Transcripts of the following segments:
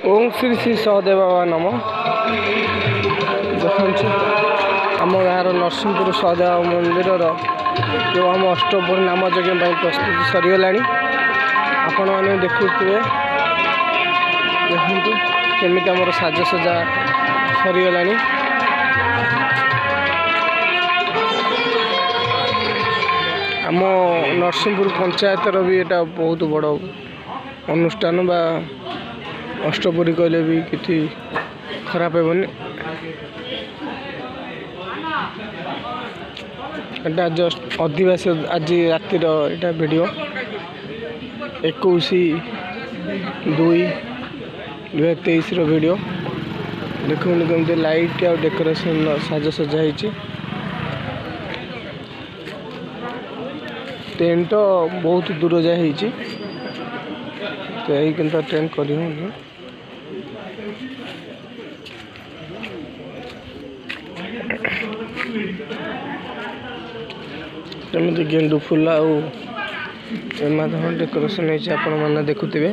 ओम श्री श्री सहदेव बाबा नम देखु आम गाँव नरसिंहपुर सहदेव मंदिर जो आम अष्टप्रहरी नाम यज्ञ प्रस्तुति सरीगला आपण मैंने देखुए देखु केमी आम साजसजा सरीगला आम नरसिंहपुर पंचायतर भी एटा बहुत बड़ अनुष्ठान बा अष्टप्रहरी कहले भी किसी खराब हेनी एटा जस्ट अधिवासी आज रातिर एटा वीडियो 21/2/2023 वीडियो देखो कमी लाइट आ डेकोरेशन साजसजा टेंट बहुत दूर जाए तो यही कि टेंट कर जमी गेंदु फूल आम डेकोरेशन मैंने देखुवे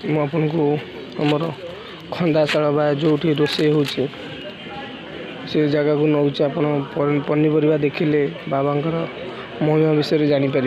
मुझे को आमर खंदाशाल बा जो रोषे हो से जगह को नौचे आप पनीपरिया देखिले बाबा महिमा विषय जानीपर।